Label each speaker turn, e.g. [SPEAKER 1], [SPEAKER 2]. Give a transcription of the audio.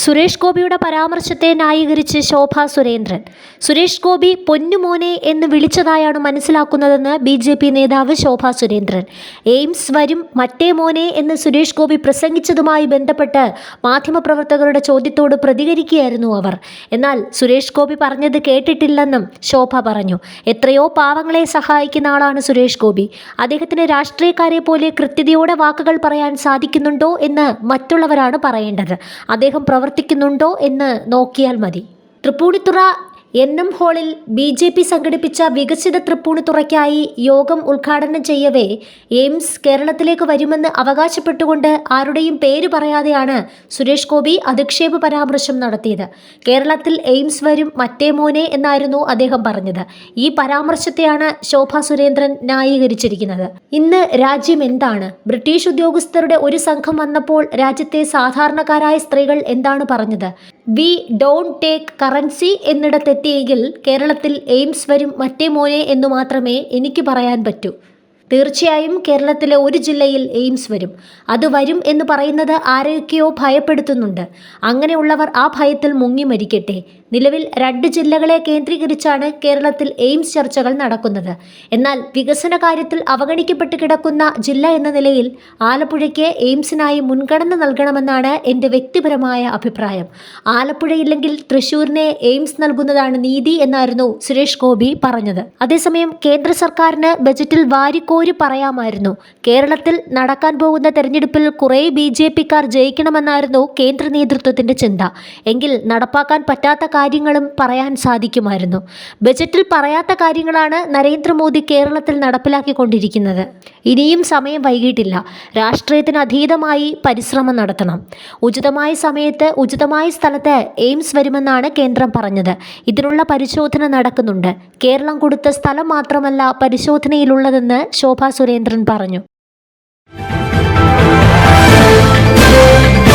[SPEAKER 1] സുരേഷ് ഗോപിയുടെ പരാമർശത്തെ ന്യായീകരിച്ച് ശോഭ സുരേന്ദ്രൻ. സുരേഷ് ഗോപി പൊന്നുമോനെ എന്ന് വിളിച്ചതായാണ് മനസ്സിലാക്കുന്നതെന്ന് BJP നേതാവ് ശോഭ സുരേന്ദ്രൻ. എയിംസ് വരും മറ്റേ മോനെ എന്ന് സുരേഷ് ഗോപി പ്രസംഗിച്ചതുമായി ബന്ധപ്പെട്ട് മാധ്യമപ്രവർത്തകരുടെ ചോദ്യത്തോട് പ്രതികരിക്കുകയായിരുന്നു അവർ. എന്നാൽ സുരേഷ് ഗോപി പറഞ്ഞത് കേട്ടിട്ടില്ലെന്നും ശോഭ പറഞ്ഞു. എത്രയോ പാവങ്ങളെ സഹായിക്കുന്ന ആളാണ് സുരേഷ് ഗോപി. അദ്ദേഹത്തിന് രാഷ്ട്രീയക്കാരെ പോലെ കൃത്യതയോടെ വാക്കുകൾ പറയാൻ സാധിക്കുന്നുണ്ടോ എന്ന് മറ്റുള്ളവരാണ് പറയേണ്ടത്. അദ്ദേഹം പ്രവർത്തിക്കുന്നുണ്ടോ എന്ന് നോക്കിയാൽ മതി. തൃപ്പൂണിത്തുറ NM ഹാളിൽ BJP സംഘടിപ്പിച്ച വികസിത തൃപ്പൂണിത്തുറയ്ക്കായി യോഗം ഉദ്ഘാടനം ചെയ്യവേ എയിംസ് കേരളത്തിലേക്ക് വരുമെന്ന് അവകാശപ്പെട്ടുകൊണ്ട് ആരുടെയും പേര് പറയാതെയാണ് സുരേഷ് ഗോപി അധിക്ഷേപ പരാമർശം നടത്തിയത്. കേരളത്തിൽ എയിംസ് വരും മറ്റേ മോനെ എന്നായിരുന്നു അദ്ദേഹം പറഞ്ഞത്. ഈ പരാമർശത്തെയാണ് ശോഭ സുരേന്ദ്രൻ ന്യായീകരിച്ചിരിക്കുന്നത്. ഇന്ന് രാജ്യം എന്താണ്? ബ്രിട്ടീഷ് ഉദ്യോഗസ്ഥരുടെ ഒരു സംഘം വന്നപ്പോൾ രാജ്യത്തെ സാധാരണക്കാരായ സ്ത്രീകൾ എന്താണ് പറഞ്ഞത്? വി ഡോണ്ട് ടേക്ക് കറൻസി എന്നിടത്തെത്തിയെങ്കിൽ കേരളത്തിൽ എയിംസ് വരും മറ്റേ മോനെ എന്നു മാത്രമേ എനിക്ക് പറയാൻ പറ്റൂ. തീർച്ചയായും കേരളത്തിലെ ഒരു ജില്ലയിൽ എയിംസ് വരും. അത് വരും എന്ന് പറയുന്നത് ആരെയൊക്കെയോ ഭയപ്പെടുത്തുന്നുണ്ട്. അങ്ങനെയുള്ളവർ ആ ഭയത്തിൽ മുങ്ങി മരിക്കട്ടെ. നിലവിൽ 2 ജില്ലകളെ കേന്ദ്രീകരിച്ചാണ് കേരളത്തിൽ എയിംസ് ചർച്ചകൾ നടക്കുന്നത്. എന്നാൽ വികസന കാര്യത്തിൽ അവഗണിക്കപ്പെട്ട് കിടക്കുന്ന ജില്ല എന്ന നിലയിൽ ആലപ്പുഴയ്ക്ക് എയിംസിനായി മുൻഗണന നൽകണമെന്നാണ് എൻ്റെ വ്യക്തിപരമായ അഭിപ്രായം. ആലപ്പുഴയില്ലെങ്കിൽ തൃശ്ശൂരിനെ എയിംസ് നൽകുന്നതാണ് നീതി എന്നായിരുന്നു സുരേഷ് ഗോപി പറഞ്ഞത്. അതേസമയം കേന്ദ്ര സർക്കാരിന് ബജറ്റിൽ വാരിക്കോരി പറയാമായിരുന്നു. കേരളത്തിൽ നടക്കാൻ പോകുന്ന തെരഞ്ഞെടുപ്പിൽ കുറേ BJPക്കാർ ജയിക്കണമെന്നായിരുന്നു കേന്ദ്ര നേതൃത്വത്തിൻ്റെ ചിന്ത. എങ്കിൽ നടപ്പാക്കാൻ പറ്റാത്ത കാര്യങ്ങളും പറയാൻ സാധിക്കുമായിരുന്നു. ബജറ്റിൽ പറയാത്ത കാര്യങ്ങളാണ് നരേന്ദ്രമോദി കേരളത്തിൽ നടപ്പിലാക്കിക്കൊണ്ടിരിക്കുന്നത്. ഇനിയും സമയം വൈകിട്ടില്ല. രാഷ്ട്രീയത്തിന് അതീതമായി പരിശ്രമം നടത്തണം. ഉചിതമായ സമയത്ത് ഉചിതമായ സ്ഥലത്ത് എയിംസ് വരുമെന്നാണ് കേന്ദ്രം പറഞ്ഞത്. ഇതിനുള്ള പരിശോധന നടക്കുന്നുണ്ട്. കേരളം കൊടുത്ത സ്ഥലം മാത്രമല്ല പരിശോധനയിലുള്ളതെന്ന് ശോഭ സുരേന്ദ്രൻ പറഞ്ഞു.